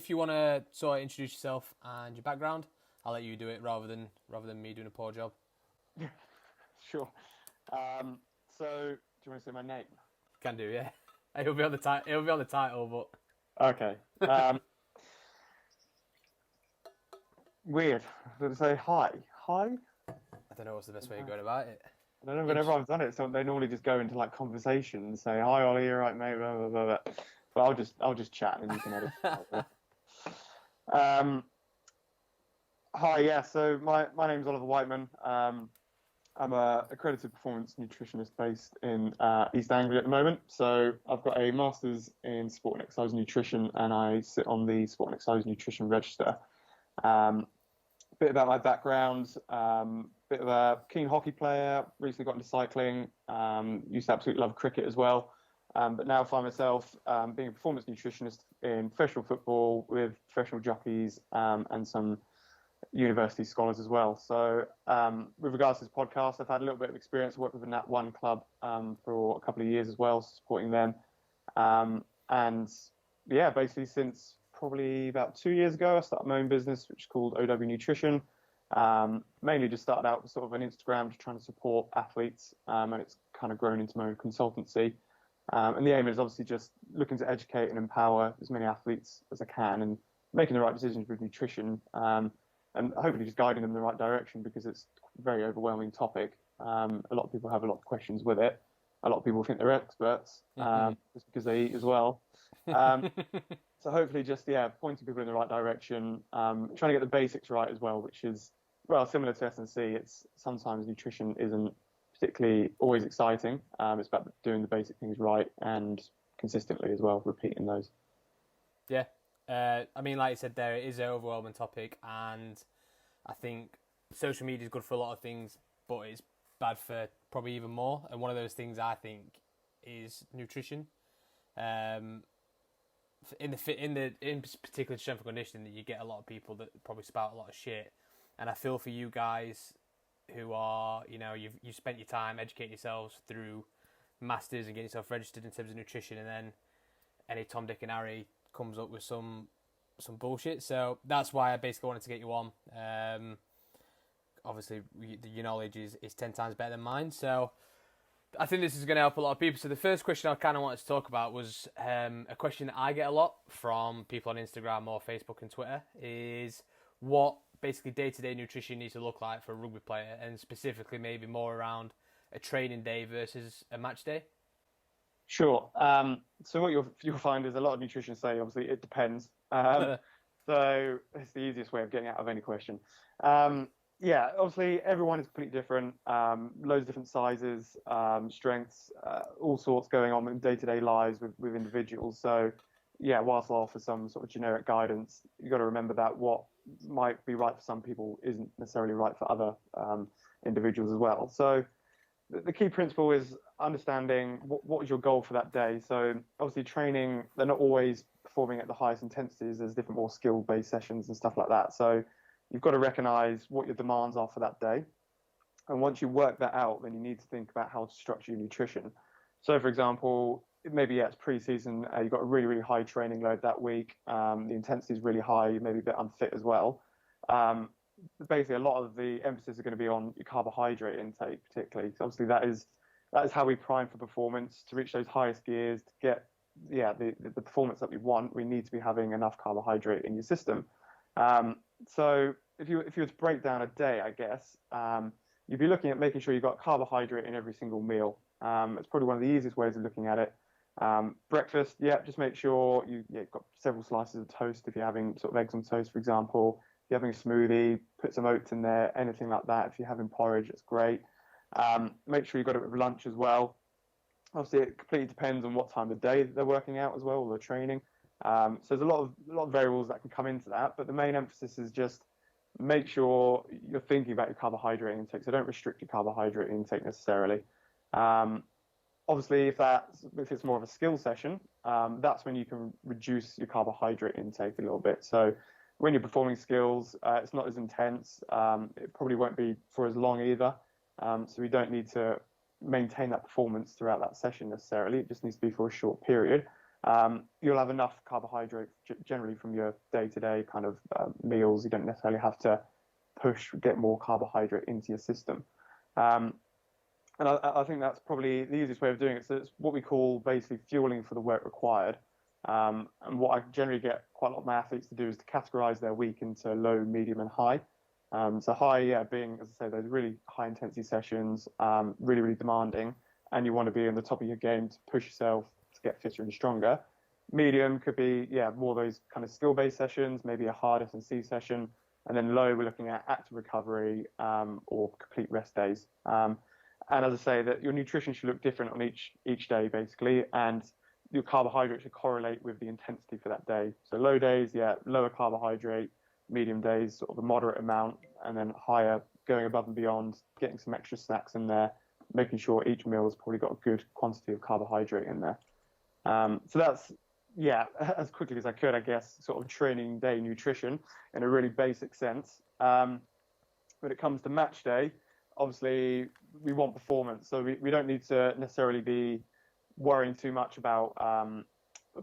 if you want to sort of introduce yourself and your background, I'll let you do it rather than me doing a poor job. Sure. So, do you want to say my name? Can do, yeah. It'll be on the title, but Okay. Weird. I was going to say hi. Hi? I don't know what's the best way of going about it. I don't know. Whenever I've done it, so they normally just go into like conversation and say, "Hi, Ollie, you're right, mate." Blah, blah, blah, blah. But I'll just chat and you can edit. um, Hi, yeah. So my name's Oliver Whiteman. I'm a accredited performance nutritionist based in East Anglia at the moment. So I've got a master's in sport and exercise nutrition, and I sit on the sport and exercise nutrition register. Bit about my background. Bit of a keen hockey player. Recently got into cycling. Used to absolutely love cricket as well. But now I find myself being a performance nutritionist in professional football with professional jockeys and some university scholars as well. So with regards to this podcast, I've had a little bit of experience. I worked with a Nat 1 club for a couple of years as well, supporting them. And yeah, basically since probably about 2 years ago, I started my own business, which is called OWNutrition. Mainly just started out with sort of an Instagram, just trying to support athletes, and it's kind of grown into my own consultancy. And the aim is obviously just looking to educate and empower as many athletes as I can and making the right decisions with nutrition, and hopefully just guiding them in the right direction because it's a very overwhelming topic. A lot of people have a lot of questions with it. A lot of people think they're experts just because they eat as well. So hopefully just, pointing people in the right direction, trying to get the basics right as well, which is, well, similar to S&C. It's sometimes nutrition isn't particularly always exciting. It's about doing the basic things right and consistently as well, repeating those. Yeah. I mean, like you said there, it is an overwhelming topic, and I think social media is good for a lot of things, but it's bad for probably even more. And one of those things I think is nutrition. In particular strength and conditioning, that you get a lot of people that probably spout a lot of shit, and I feel for you guys who are, you've spent your time educating yourselves through masters and getting yourself registered in terms of nutrition, and then any Tom, Dick, and Harry comes up with some bullshit. So that's why I basically wanted to get you on. Obviously, your knowledge is 10 times better than mine, so I think this is going to help a lot of people. So the first question I kind of wanted to talk about was a question that I get a lot from people on Instagram or Facebook and Twitter, is what basically day-to-day nutrition needs to look like for a rugby player, and specifically maybe more around a training day versus a match day. Sure. So what you'll find is a lot of nutritionists say, obviously, it depends. So it's the easiest way of getting out of any question. Obviously, everyone is completely different. Loads of different sizes, strengths, all sorts going on in day-to-day lives with individuals. So, whilst I'll offer some sort of generic guidance, you've got to remember that what might be right for some people isn't necessarily right for other individuals as well. So the key principle is understanding what is your goal for that day. So obviously training, they're not always performing at the highest intensities. There's different more skill-based sessions and stuff like that. So you've got to recognize what your demands are for that day. And once you work that out, then you need to think about how to structure your nutrition. So for example, maybe it's pre-season, you've got a really, really high training load that week. The intensity is really high, you may be a bit unfit as well. Basically, a lot of the emphasis is going to be on your carbohydrate intake, particularly. So obviously, that is how we prime for performance. To reach those highest gears, to get the performance that we want, we need to be having enough carbohydrate in your system. So if you were to break down a day, I guess you'd be looking at making sure you've got carbohydrate in every single meal. It's probably one of the easiest ways of looking at it. Breakfast, just make sure you've got several slices of toast if you're having sort of eggs on toast, for example. If you're having a smoothie, put some oats in there, anything like that. If you're having porridge, it's great. Make sure you've got it with lunch as well. Obviously, it completely depends on what time of day they're working out as well, or they're training. So there's a lot of variables that can come into that, but the main emphasis is just make sure you're thinking about your carbohydrate intake. So don't restrict your carbohydrate intake necessarily. Obviously, if it's more of a skill session, that's when you can reduce your carbohydrate intake a little bit. So when you're performing skills, it's not as intense. It probably won't be for as long either. So we don't need to maintain that performance throughout that session necessarily. It just needs to be for a short period. you'll have enough carbohydrate generally from your day-to-day kind of meals. You don't necessarily have to get more carbohydrate into your system. And I think that's probably the easiest way of doing it. So it's what we call basically fueling for the work required. And what I generally get quite a lot of my athletes to do is to categorize their week into low, medium, and high. So high, yeah, being, as I say, those really high intensity sessions, really, really demanding, and you want to be in the top of your game to push yourself to get fitter and stronger. Medium could be, yeah, more those kind of skill-based sessions, maybe a hard S&C session, and then low, we're looking at active recovery or complete rest days. And as I say, that your nutrition should look different on each day, basically, and your carbohydrate should correlate with the intensity for that day. So low days, yeah, lower carbohydrate, medium days, sort of a moderate amount, and then higher, going above and beyond, getting some extra snacks in there, making sure each meal has probably got a good quantity of carbohydrate in there. So that's, yeah, as quickly as I could, I guess, sort of training day nutrition in a really basic sense. When it comes to match day, obviously we want performance, so we don't need to necessarily be worrying too much about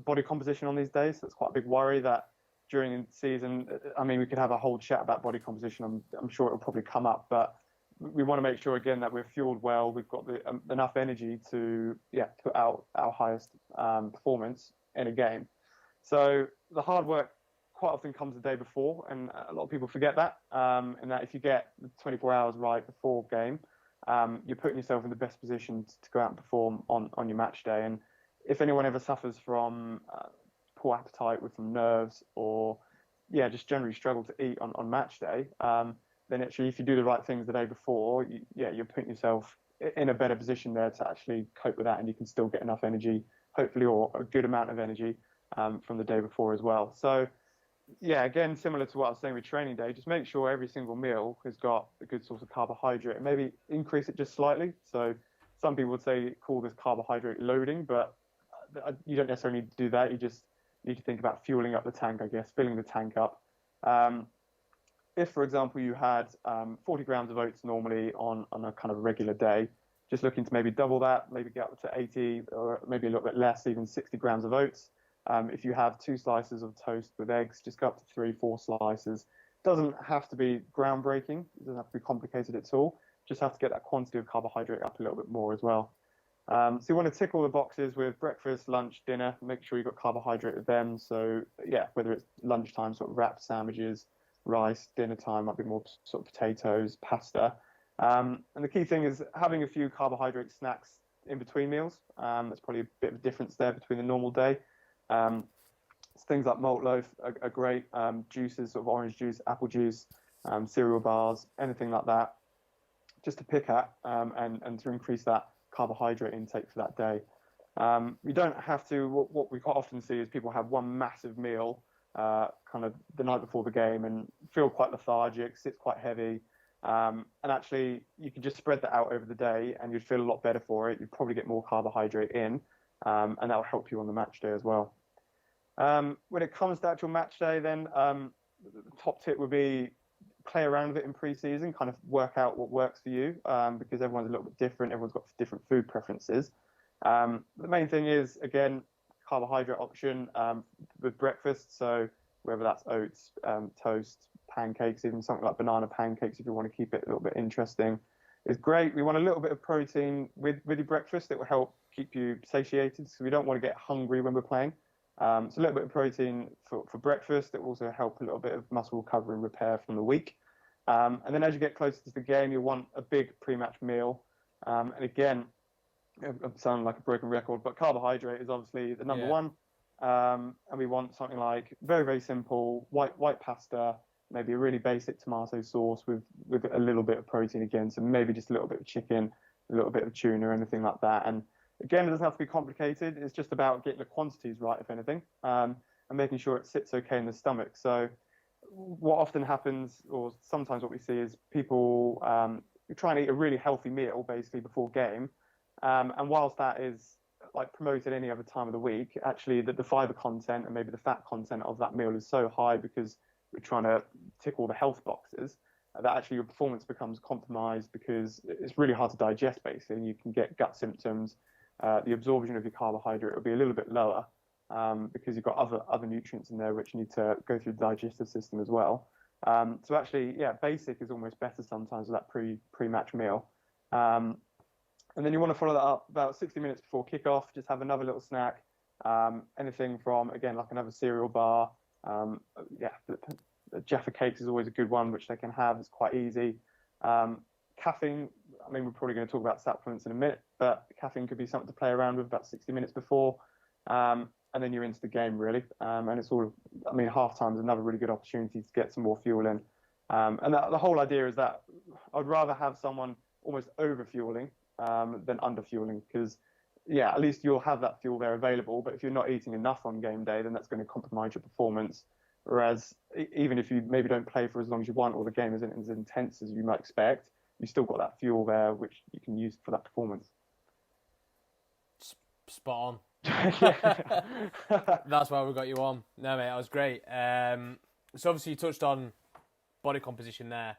body composition on these days. That's quite a big worry that during the season, I mean, we could have a whole chat about body composition. I'm sure it'll probably come up, but we want to make sure, again, that we're fueled well. We've got enough energy to, yeah, put out our highest performance in a game. So the hard work quite often comes the day before, and a lot of people forget that. And that if you get 24 hours right before game, you're putting yourself in the best position to go out and perform on your match day. And if anyone ever suffers from poor appetite with some nerves, or yeah, just generally struggle to eat on match day, then actually if you do the right things the day before, you're putting yourself in a better position there to actually cope with that, and you can still get enough energy, hopefully, or a good amount of energy from the day before as well. So yeah, again, similar to what I was saying with training day, just make sure every single meal has got a good source of carbohydrate, and maybe increase it just slightly. So some people would say call this carbohydrate loading, but you don't necessarily need to do that. You just need to think about fueling up the tank, I guess, filling the tank up. If, for example, you had 40 grams of oats normally on a kind of regular day, just looking to maybe double that, maybe get up to 80, or maybe a little bit less, even 60 grams of oats. If you have 2 slices of toast with eggs, just go up to 3-4 slices. Doesn't have to be groundbreaking. It doesn't have to be complicated at all. Just have to get that quantity of carbohydrate up a little bit more as well. So you want to tick all the boxes with breakfast, lunch, dinner. Make sure you've got carbohydrate with them. So yeah, whether it's lunchtime, sort of wrapped sandwiches, rice, dinner time might be more sort of potatoes, pasta. And the key thing is having a few carbohydrate snacks in between meals. That's probably a bit of a difference there between the normal day. Things like malt loaf are great. Juices, sort of orange juice, apple juice, cereal bars, anything like that, just to pick at and to increase that carbohydrate intake for that day. You don't have to. What we quite often see is people have one massive meal kind of the night before the game and feel quite lethargic, sits quite heavy. And actually, you can just spread that out over the day, and you'd feel a lot better for it. You'd probably get more carbohydrate in. And that will help you on the match day as well. When it comes to actual match day, then the top tip would be play around with it in pre-season, kind of work out what works for you, because everyone's a little bit different. Everyone's got different food preferences. The main thing is, again, carbohydrate option with breakfast. So whether that's oats, toast, pancakes, even something like banana pancakes, if you want to keep it a little bit interesting, is great. We want a little bit of protein with your breakfast. It will help keep you satiated, so we don't want to get hungry when we're playing. So a little bit of protein for breakfast. It will also help a little bit of muscle recovery and repair from the week. And then as you get closer to the game, you want a big pre-match meal. And again, I'm sounding like a broken record, but carbohydrate is obviously the number one. And we want something like very, very simple white pasta, maybe a really basic tomato sauce with a little bit of protein again. So maybe just a little bit of chicken, a little bit of tuna, anything like that. And again, it doesn't have to be complicated. It's just about getting the quantities right, if anything, and making sure it sits okay in the stomach. So what often happens, or sometimes what we see, is people try and eat a really healthy meal basically before game. And whilst that is like promoted any other time of the week, actually the fiber content and maybe the fat content of that meal is so high because we're trying to tick all the health boxes that actually your performance becomes compromised because it's really hard to digest basically, and you can get gut symptoms. The absorption of your carbohydrate will be a little bit lower. because you've got other nutrients in there which need to go through the digestive system as well. So actually, yeah, basic is almost better sometimes with that pre-match meal. And then you want to follow that up about 60 minutes before kickoff. Just have another little snack, anything from, again, like another cereal bar. The Jaffa Cakes is always a good one, which they can have. It's quite easy. Caffeine, I mean, we're probably going to talk about supplements in a minute, but caffeine could be something to play around with about 60 minutes before. And then you're into the game, really. And it's sort of, I mean, halftime is another really good opportunity to get some more fuel in. And the whole idea is that I'd rather have someone almost over-fueling than under-fueling, because, yeah, at least you'll have that fuel there available. But if you're not eating enough on game day, then that's going to compromise your performance. Whereas even if you maybe don't play for as long as you want, or the game isn't as intense as you might expect, you still got that fuel there, which you can use for that performance. Spot on. That's why we got you on. No, mate, that was great. So obviously you touched on body composition there,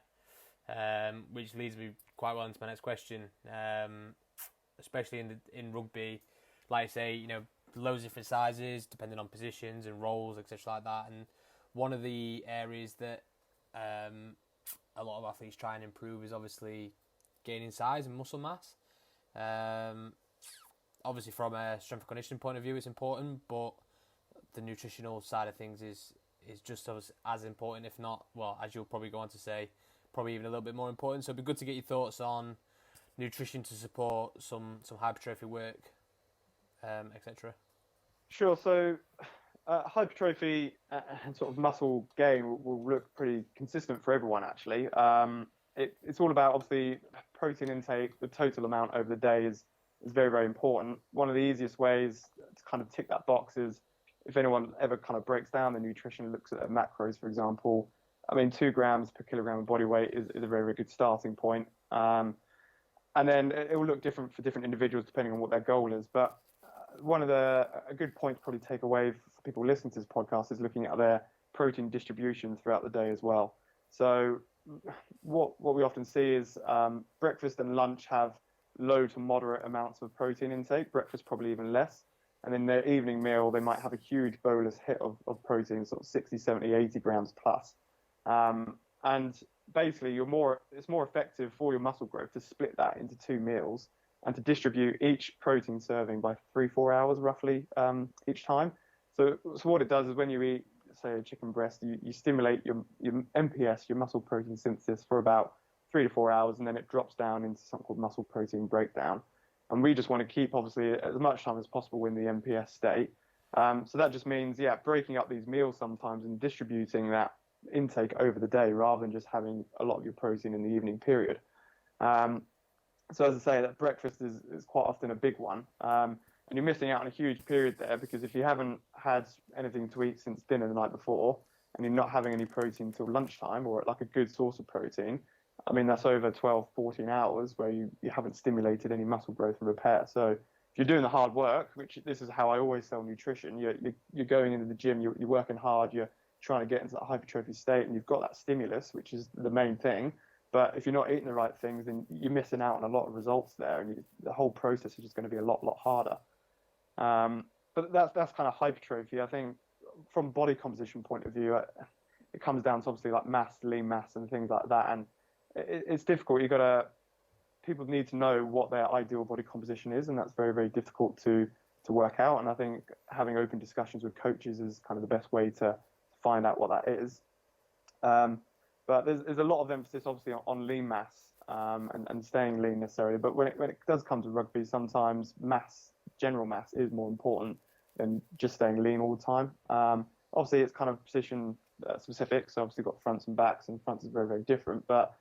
which leads me quite well into my next question. Especially in rugby, like I say, you know, loads of different sizes depending on positions and roles, etc., like that. And one of the areas that a lot of athletes try and improve is obviously gaining size and muscle mass. Obviously, from a strength and conditioning point of view, it's important, but the nutritional side of things is just as important, if not, well, as you'll probably go on to say, probably even a little bit more important. So it'd be good to get your thoughts on nutrition to support some hypertrophy work, etc. Sure. So hypertrophy and sort of muscle gain will look pretty consistent for everyone, actually. It's all about, obviously, protein intake. The total amount over the day is very, very important. One of the easiest ways to kind of tick that box is if anyone ever kind of breaks down the nutrition, looks at macros, for example. I mean, 2 grams per kilogram of body weight is a very, very good starting point. And then it will look different for different individuals depending on what their goal is. But a good point to probably take away for people listening to this podcast is looking at their protein distribution throughout the day as well. So what we often see is breakfast and lunch have low to moderate amounts of protein intake, breakfast probably even less. And in their evening meal, they might have a huge bolus hit of protein, sort of 60, 70, 80 grams plus. And basically, it's more effective for your muscle growth to split that into 2 meals and to distribute each protein serving by 3-4 hours roughly each time. So what it does is when you eat, say, a chicken breast, you stimulate your MPS, your muscle protein synthesis, for about 3 to 4 hours, and then it drops down into something called muscle protein breakdown. And we just want to keep, obviously, as much time as possible in the MPS state. So that just means, breaking up these meals sometimes and distributing that intake over the day rather than just having a lot of your protein in the evening period. So as I say, that breakfast is quite often a big one. And you're missing out on a huge period there, because if you haven't had anything to eat since dinner the night before and you're not having any protein till lunchtime, or like a good source of protein, I mean, that's over 12, 14 hours where you haven't stimulated any muscle growth and repair. So if you're doing the hard work, which this is how I always sell nutrition, you're going into the gym, you're working hard, you're trying to get into that hypertrophy state, and you've got that stimulus, which is the main thing. But if you're not eating the right things, then you're missing out on a lot of results there, and the whole process is just going to be a lot harder. But that's kind of hypertrophy. I think from body composition point of view, it comes down to obviously like mass, lean mass, and things like that. And it's difficult. People need to know what their ideal body composition is, and that's very, very difficult to work out. And I think having open discussions with coaches is kind of the best way to find out what that is. But there's a lot of emphasis, obviously, on lean mass and staying lean necessarily. But when it does come to rugby, sometimes general mass is more important than just staying lean all the time. Obviously, it's kind of position specific. So obviously, you've got fronts and backs, and fronts is very, very different. But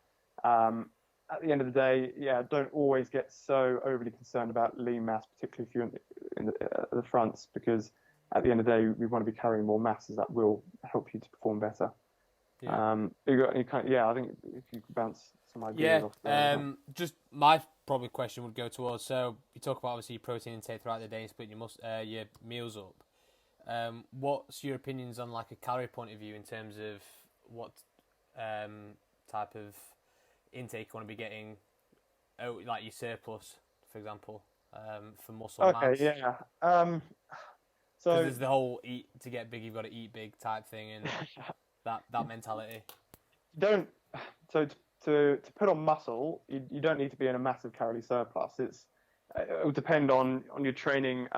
at the end of the day, don't always get so overly concerned about lean mass, particularly if you're in the fronts, because at the end of the day, we want to be carrying more mass, as that will help you to perform better. Yeah. I think if you could bounce some ideas off there. Just my probably question would go towards, so you talk about obviously protein intake throughout the day and splitting your meals up. What's your opinions on like a calorie point of view in terms of what type of intake you want to be getting, like your surplus, for example, for muscle mass? Okay, yeah. So there's the whole eat to get big, you've got to eat big type thing, and that mentality. don't so to put on muscle, you don't need to be in a massive calorie surplus. It will depend on your training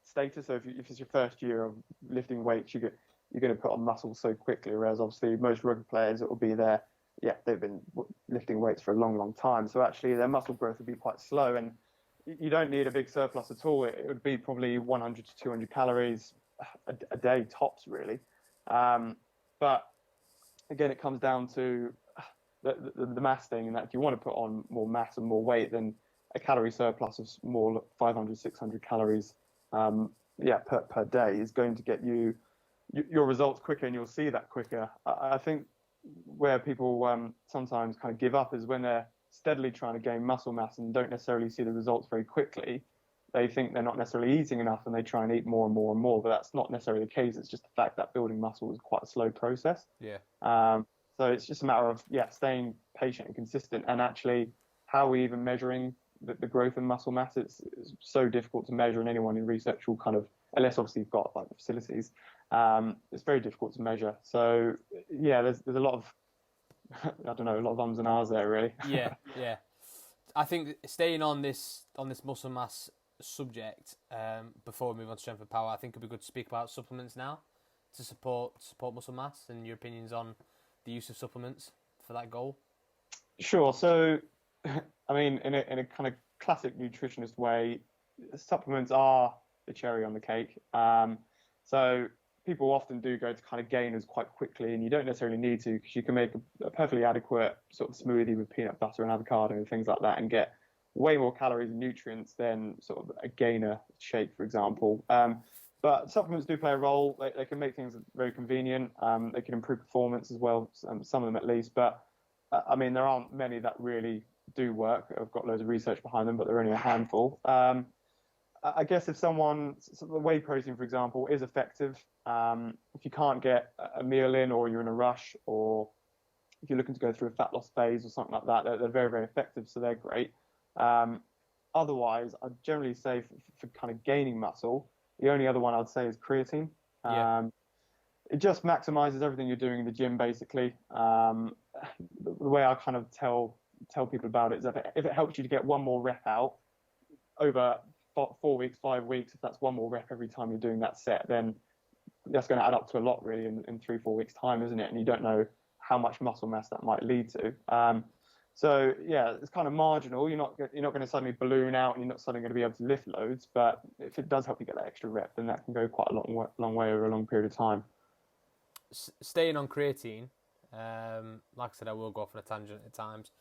status. So if it's your first year of lifting weights, you're going to put on muscle so quickly. Whereas obviously most rugby players, it will be they've been lifting weights for a long, long time. So actually their muscle growth will be quite slow, and you don't need a big surplus at all. It would be probably 100 to 200 calories a day tops, really. But again, it comes down to the mass thing, and that if you want to put on more mass and more weight, then a calorie surplus of more 500, 600 calories per day is going to get you your results quicker, and you'll see that quicker. I think where people sometimes kind of give up is when they're steadily trying to gain muscle mass and don't necessarily see the results very quickly. They think they're not necessarily eating enough, and they try and eat more and more and more, but that's not necessarily the case. It's just the fact that building muscle is quite a slow process. Yeah. So it's just a matter of staying patient and consistent. And actually, how are we even measuring the growth in muscle mass? It's so difficult to measure, and anyone in research will kind of, unless obviously you've got like the facilities, it's very difficult to measure. So there's a lot of I don't know, a lot of ums and ahs there, really. Yeah. I think staying on this muscle mass subject, before we move on to strength and power, I think it'd be good to speak about supplements now to support muscle mass, and your opinions on the use of supplements for that goal. Sure. So, I mean, in a kind of classic nutritionist way, supplements are the cherry on the cake. So people often do go to kind of gainers quite quickly, and you don't necessarily need to, because you can make a perfectly adequate sort of smoothie with peanut butter and avocado and things like that, and get way more calories and nutrients than sort of a gainer shake, for example. But supplements do play a role. They can make things very convenient. They can improve performance as well, some of them at least. But I mean, there aren't many that really do work. I've got loads of research behind them, but they're only a handful. I guess if someone, whey protein, for example, is effective, if you can't get a meal in, or you're in a rush, or if you're looking to go through a fat loss phase or something like that, they're very, very effective, so they're great. Otherwise, I'd generally say for kind of gaining muscle, the only other one I'd say is creatine. It just maximizes everything you're doing in the gym, basically. The way I kind of tell people about it is that if it helps you to get one more rep out over 4 weeks, 5 weeks, if that's one more rep every time you're doing that set, then that's going to add up to a lot, really, in 3-4 weeks' time, isn't it? And you don't know how much muscle mass that might lead to. So it's kind of marginal. You're not going to suddenly balloon out, and you're not suddenly going to be able to lift loads. But if it does help you get that extra rep, then that can go quite a long way over a long period of time. Staying on creatine, like I said, I will go off on a tangent at times.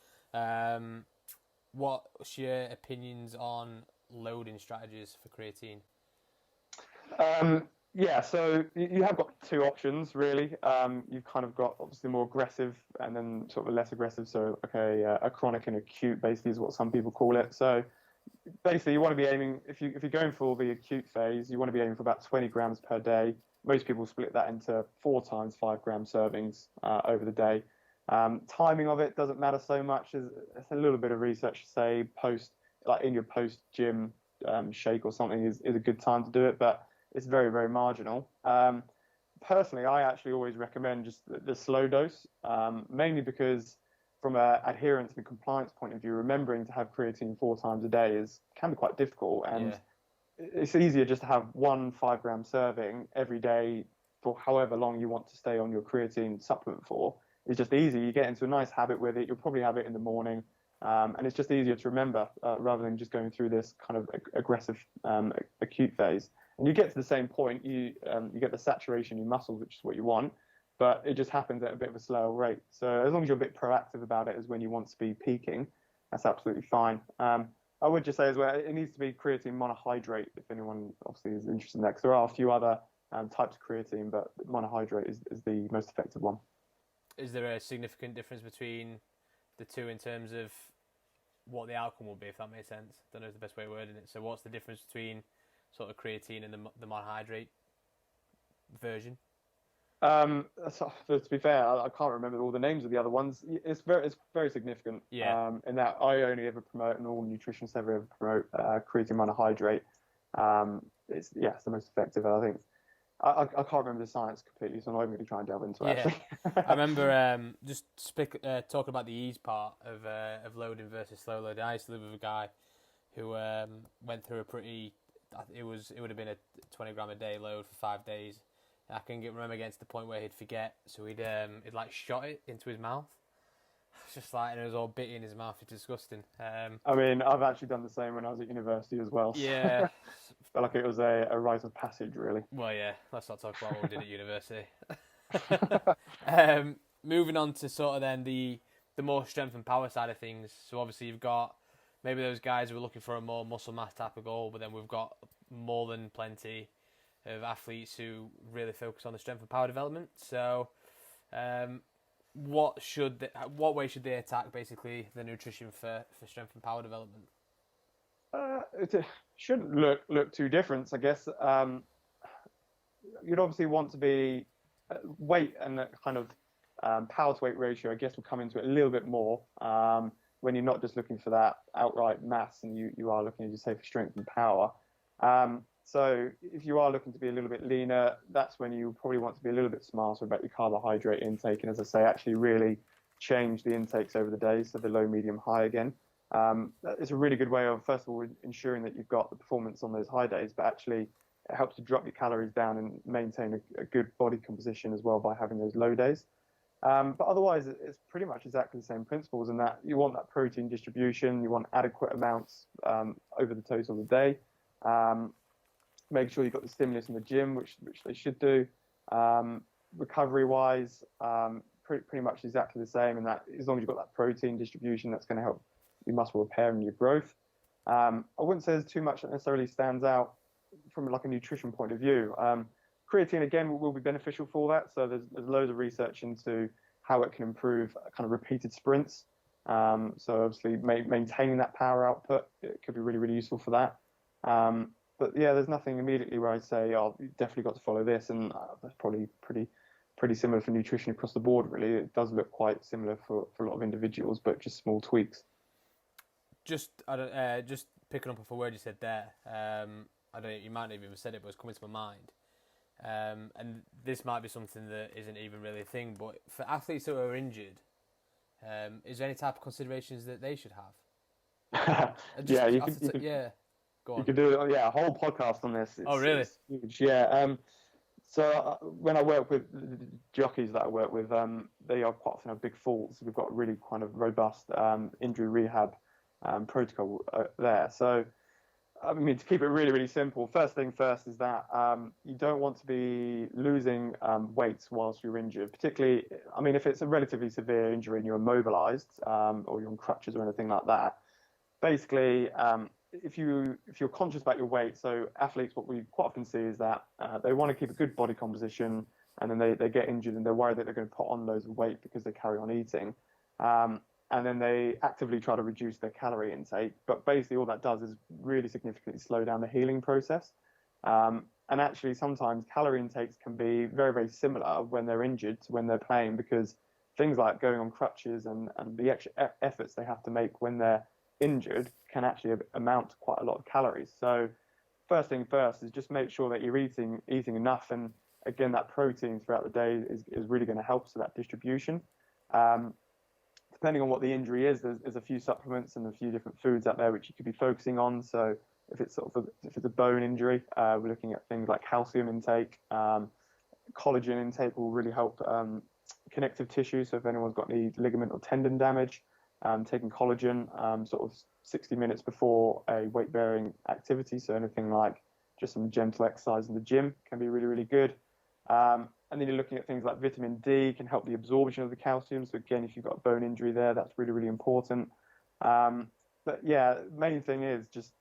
What's your opinions on loading strategies for creatine? So you have got two options, really. You've kind of got obviously more aggressive and then sort of less aggressive. So a chronic and acute, basically, is what some people call it. So basically, you want to be aiming, if you're going for the acute phase, you want to be aiming for about 20 grams per day. Most people split that into 4 times 5 gram servings over the day. Timing of it doesn't matter so much. There's a little bit of research to say in your post gym shake or something is a good time to do it, but it's very, very marginal. Personally, I actually always recommend just the slow dose, mainly because from an adherence and compliance point of view, remembering to have creatine 4 times a day can be quite difficult, and it's easier just to have 1 5 gram serving every day for however long you want to stay on your creatine supplement for. It's just easy. You get into a nice habit with it. You'll probably have it in the morning, and it's just easier to remember rather than just going through this kind of aggressive acute phase. And you get to the same point. You get the saturation in your muscles, which is what you want, but it just happens at a bit of a slower rate. So as long as you're a bit proactive about it, as when you want to be peaking, that's absolutely fine. I would just say as well, it needs to be creatine monohydrate if anyone obviously is interested in that, because there are a few other types of creatine, but monohydrate is the most effective one. Is there a significant difference between the two in terms of what the outcome will be, if that makes sense? I don't know if the best way of wording it. So what's the difference between sort of creatine and the monohydrate version? To be fair, I can't remember all the names of the other ones. It's very significant. In that I only ever promote, and all nutritionists ever promote, creatine monohydrate. It's the most effective, I think. I can't remember the science completely, so I'm not even going to try and delve into it. Yeah, Actually. I remember talking about the ease part of loading versus slow loading. I used to live with a guy who went through a pretty. It would have been a 20 gram a day load for 5 days. I can remember getting to the point where he'd forget, so he'd like shot it into his mouth. It's just like, and it was all bitty in his mouth. It's disgusting. I mean, I've actually done the same when I was at university as well. So Yeah. felt like it was a rite of passage, really. Well, yeah. Let's not talk about what we did at university. Moving on to sort of then the more strength and power side of things. So obviously you've got maybe those guys who are looking for a more muscle mass type of goal, but then we've got more than plenty of athletes who really focus on the strength and power development. So, what way should they attack basically the nutrition for strength and power development? It shouldn't look too different, I guess. You'd obviously want to be weight and that kind of power to weight ratio, I guess, will come into it a little bit more when you're not just looking for that outright mass and you are looking, as you say, for strength and power. So if you are looking to be a little bit leaner, that's when you probably want to be a little bit smarter about your carbohydrate intake. And as I say, actually really change the intakes over the day, so the low, medium, high again. It's a really good way of, first of all, ensuring that you've got the performance on those high days, but actually it helps to drop your calories down and maintain a good body composition as well by having those low days. But otherwise, it's pretty much exactly the same principles in that you want that protein distribution, you want adequate amounts over the total of the day. Make sure you've got the stimulus in the gym, which they should do. Recovery-wise, pretty much exactly the same, and that as long as you've got that protein distribution, that's going to help your muscle repair and your growth. I wouldn't say there's too much that necessarily stands out from like a nutrition point of view. Creatine, again, will be beneficial for that. So there's loads of research into how it can improve kind of repeated sprints. So obviously maintaining that power output, it could be really, really useful for that. But yeah, there's nothing immediately where I'd say, oh, you've definitely got to follow this. And that's probably pretty similar for nutrition across the board, really. It does look quite similar for a lot of individuals, but just small tweaks. Just picking up off a word you said there. I don't know, you might not have even said it, but it's coming to my mind. And this might be something that isn't even really a thing, but for athletes who are injured, is there any type of considerations that they should have? Go on. You could do a whole podcast on this. Oh, really? It's huge. Yeah. So when I work with the jockeys that I work with, they are quite often have big falls. We've got really kind of robust injury rehab protocol there. So, I mean, to keep it really, really simple, first thing first is that you don't want to be losing weight whilst you're injured. Particularly, I mean, if it's a relatively severe injury and you're immobilized or you're on crutches or anything like that, basically, if you're conscious about your weight, so athletes, what we quite often see is that they want to keep a good body composition, and then they get injured and they're worried that they're going to put on loads of weight because they carry on eating. And then they actively try to reduce their calorie intake. But basically all that does is really significantly slow down the healing process. And actually sometimes calorie intakes can be very, very similar when they're injured to when they're playing, because things like going on crutches and the extra efforts they have to make when they're injured can actually amount to quite a lot of calories. So first thing first is just make sure that you're eating enough. And again, that protein throughout the day is really going to help to that distribution. Depending on what the injury is, there's a few supplements and a few different foods out there which you could be focusing on. So if it's if it's a bone injury, we're looking at things like calcium intake. Collagen intake will really help connective tissue. So if anyone's got any ligament or tendon damage, taking collagen sort of 60 minutes before a weight-bearing activity. So anything like just some gentle exercise in the gym can be really, really good. And then you're looking at things like vitamin D can help the absorption of the calcium. So again, if you've got a bone injury there, that's really, really important. But yeah, main thing is just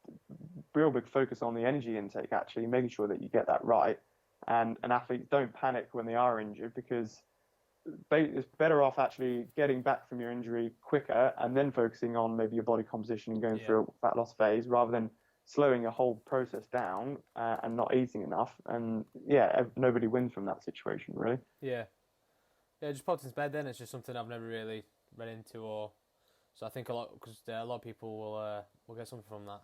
real big focus on the energy intake, actually, making sure that you get that right. And athletes don't panic when they are injured, because it's better off actually getting back from your injury quicker and then focusing on maybe your body composition and going through a fat loss phase, rather than slowing your whole process down and not eating enough. And yeah, nobody wins from that situation, really. Yeah, just popped into bed then. It's just something I've never really read into, so I think a lot of people will get something from that.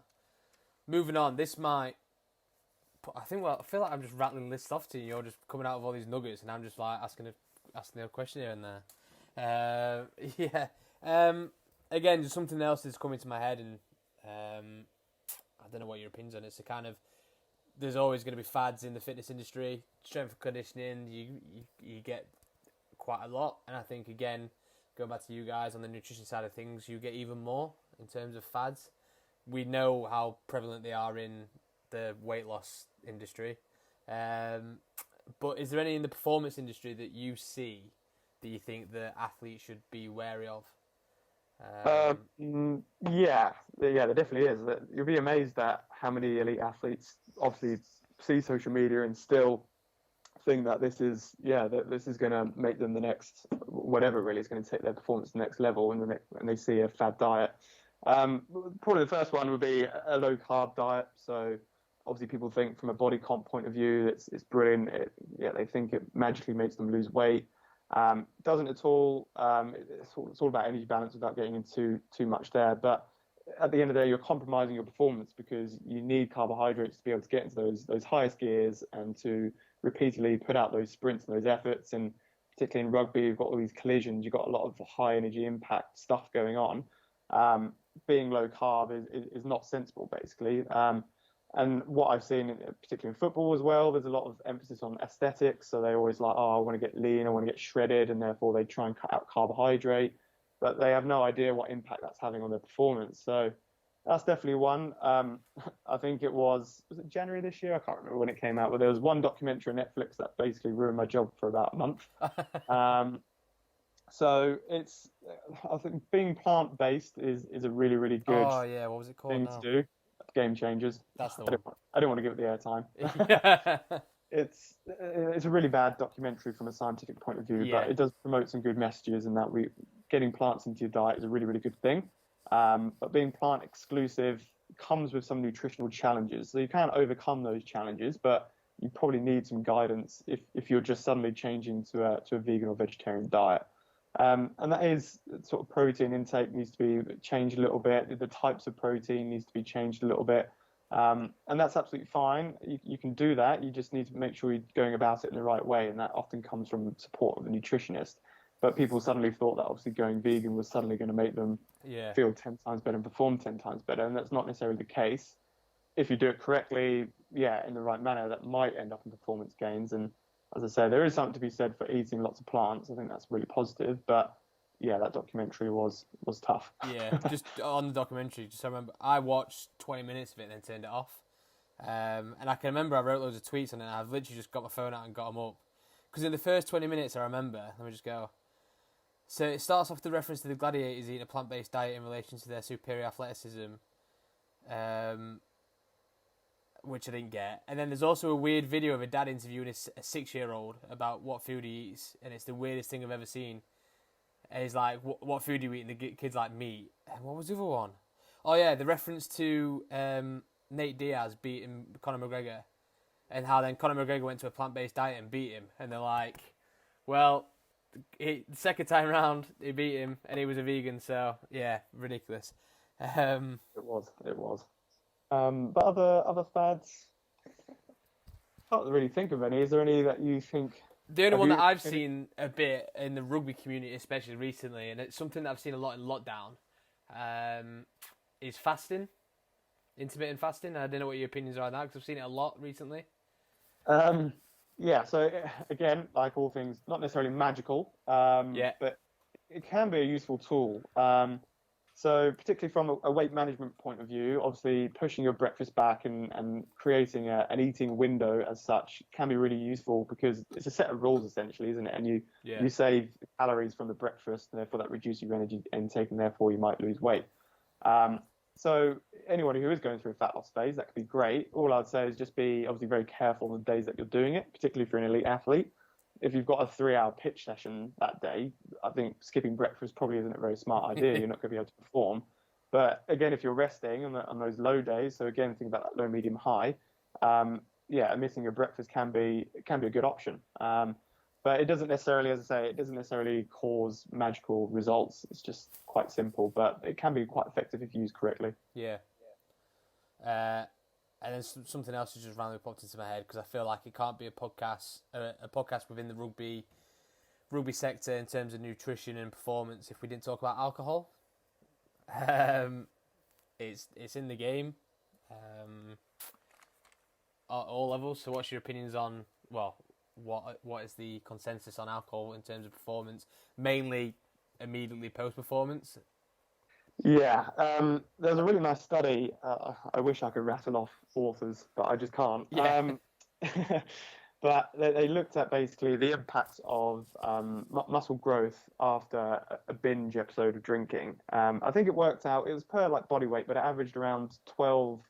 Moving on, this might I think, well, I feel like I'm just rattling lists off to you. You're just coming out of all these nuggets, and I'm just like asking a question here and there. Yeah. Again, just something else that's coming to my head, and I don't know what your opinions on it. It's a kind of, there's always going to be fads in the fitness industry. Strength and conditioning, you get quite a lot, and I think, again, going back to you guys on the nutrition side of things, you get even more in terms of fads. We know how prevalent they are in the weight loss industry, but is there any in the performance industry that you see that you think the athletes should be wary of? Yeah, there definitely is. You'll be amazed at how many elite athletes obviously see social media and still think that this is going to make them the next whatever, really is going to take their performance to the next level, and they see a fad diet. Probably the first one would be a low carb diet. So obviously people think from a body comp point of view it's brilliant. They think it magically makes them lose weight. Doesn't at all. It's all about energy balance without getting into too much there. But at the end of the day, you're compromising your performance because you need carbohydrates to be able to get into those highest gears and to repeatedly put out those sprints and those efforts. And particularly in rugby, you've got all these collisions. You've got a lot of high energy impact stuff going on. Being low carb is not sensible, basically. And what I've seen, particularly in football as well, there's a lot of emphasis on aesthetics. So they always like, I want to get lean, I want to get shredded, and therefore they try and cut out carbohydrate. But they have no idea what impact that's having on their performance. So that's definitely one. I think was it January this year? I can't remember when it came out, but there was one documentary on Netflix that basically ruined my job for about a month. So I think being plant-based is a really, really good what was it called thing now? to do. Game Changers. That's the one. I don't want to give it the airtime. It's a really bad documentary from a scientific point of view, but it does promote some good messages, and that getting plants into your diet is a really, really good thing. But being plant exclusive comes with some nutritional challenges. So you can overcome those challenges, but you probably need some guidance if you're just suddenly changing to a vegan or vegetarian diet. And that is sort of protein intake needs to be changed a little bit. The types of protein needs to be changed a little bit. And that's absolutely fine. You can do that. You just need to make sure you're going about it in the right way. And that often comes from support of the nutritionist. But people suddenly thought that obviously going vegan was suddenly going to make them feel 10 times better and perform 10 times better. And that's not necessarily the case. If you do it correctly, in the right manner, that might end up in performance gains. And as I say, there is something to be said for eating lots of plants. I think that's really positive. But that documentary was tough. Yeah, just on the documentary, I remember I watched 20 minutes of it and then turned it off. And I can remember I wrote loads of tweets on it, and I've literally just got my phone out and got them up. Because in the first 20 minutes, I remember, let me just go. So it starts off with the reference to the gladiators eating a plant-based diet in relation to their superior athleticism, which I didn't get. And then there's also a weird video of a dad interviewing a 6-year-old about what food he eats, and it's the weirdest thing I've ever seen. And he's like, what food do you eat? And the kid's like, meat. And what was the other one? Oh, yeah, the reference to Nate Diaz beating Conor McGregor, and how then Conor McGregor went to a plant-based diet and beat him. And they're like, well, the second time round, he beat him, and he was a vegan, so, yeah, ridiculous. It was. But other fads, can't really think of any. Is there any that you think? The only one that I've seen a bit in the rugby community, especially recently, and it's something that I've seen a lot in lockdown, is fasting, intermittent fasting. I don't know what your opinions are on that, because I've seen it a lot recently. So again, like all things, not necessarily magical, but it can be a useful tool. So particularly from a weight management point of view, obviously pushing your breakfast back and creating an eating window as such can be really useful, because it's a set of rules essentially, isn't it? And you save calories from the breakfast, and therefore that reduces your energy intake, and therefore you might lose weight. So anyone who is going through a fat loss phase, that could be great. All I'd say is just be obviously very careful on the days that you're doing it, particularly if you're an elite athlete. If you've got a 3-hour pitch session that day, I think skipping breakfast probably isn't a very smart idea. You're not going to be able to perform. But again, if you're resting on those low days, so again, think about that low, medium, high. Missing your breakfast can be a good option. But it doesn't necessarily, as I say, cause magical results. It's just quite simple, but it can be quite effective if used correctly. Yeah. And then something else has just randomly popped into my head because I feel like it can't be a podcast within the rugby sector in terms of nutrition and performance if we didn't talk about alcohol. It's in the game, at all levels. So, what's your opinions on what is the consensus on alcohol in terms of performance, mainly immediately post performance? Yeah, there's a really nice study. I wish I could rattle off authors, but I just can't. Yeah. But they looked at basically the impacts of muscle growth after a binge episode of drinking. I think it worked out, it was per like body weight, but it averaged around 12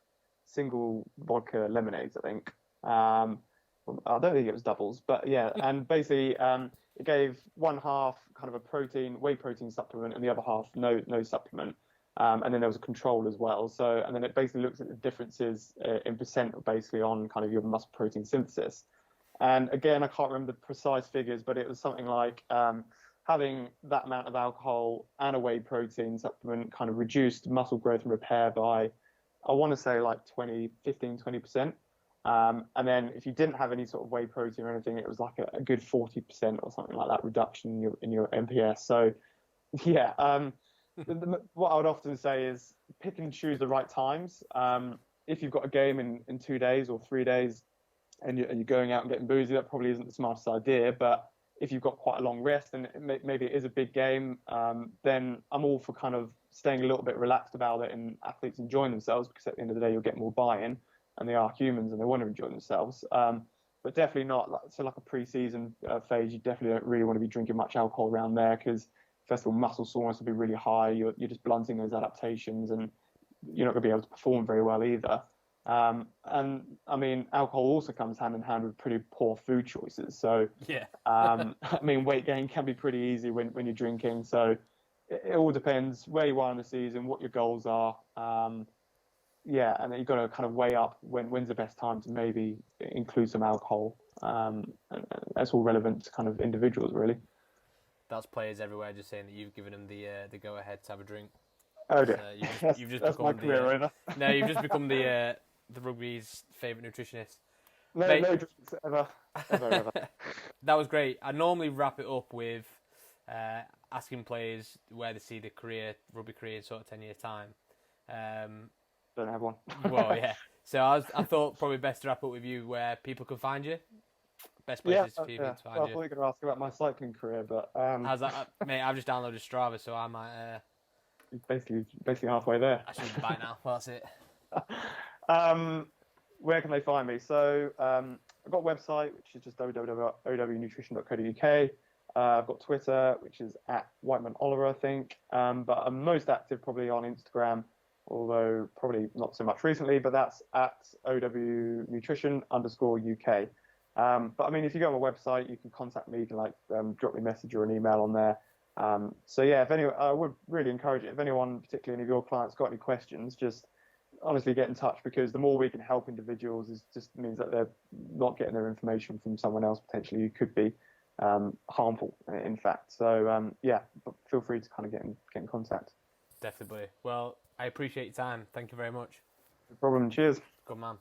single vodka lemonades, I think. I don't think it was doubles, but yeah. And basically, it gave one half kind of a whey protein supplement, and the other half no supplement. And then there was a control as well. So, and then it basically looks at the differences in percent basically on kind of your muscle protein synthesis. And again, I can't remember the precise figures, but it was something like having that amount of alcohol and a whey protein supplement kind of reduced muscle growth and repair by, I want to say like 20%. And then if you didn't have any sort of whey protein or anything, it was like a good 40% or something like that reduction in your MPS. So yeah, what I would often say is pick and choose the right times. If you've got a game in 2 days or 3 days and you're going out and getting boozy, that probably isn't the smartest idea. But if you've got quite a long rest and maybe it is a big game, then I'm all for kind of staying a little bit relaxed about it and athletes enjoying themselves, because at the end of the day, you'll get more buy-in. And they are humans and they want to enjoy themselves. But definitely not like a pre-season phase. You definitely don't really want to be drinking much alcohol around there, because first of all, muscle soreness will be really high. You're just blunting those adaptations, and you're not going to be able to perform very well either. And I mean, alcohol also comes hand in hand with pretty poor food choices. So Yeah. I mean, weight gain can be pretty easy when you're drinking. So it all depends where you are in the season, what your goals are. Yeah, and then you've got to kind of weigh up when's the best time to maybe include some alcohol. And that's all relevant to kind of individuals, really. That's players everywhere just saying that you've given them the go ahead to have a drink. Oh dear, You've just that's become my career over. No, you've just become the rugby's favourite nutritionist. No drinks ever. That was great. I normally wrap it up with asking players where they see the rugby career in sort of 10 years time. Don't have one. Well, yeah. So I thought probably best to wrap up with you where people can find you. Best places for people to find I thought you. you were going to ask about my cycling career, but How's that, mate? I've just downloaded Strava, so I might. Basically halfway there. I should be by now. Well, that's it. Where can they find me? So I've got a website, which is just www.ownutrition.co.uk. I've got Twitter, which is at Whiteman Oliver, I think. But I'm most active probably on Instagram, although probably not so much recently, but that's at OWNutrition_UK. But I mean, if you go on my website, you can contact me. You can drop me a message or an email on there. So yeah, I would really encourage it. If anyone, particularly any of your clients, got any questions, just honestly get in touch, because the more we can help individuals just means that they're not getting their information from someone else potentially who could be harmful, in fact. So yeah, but feel free to kind of get in contact. Definitely. Well, I appreciate your time. Thank you very much. No problem. Cheers. Good man.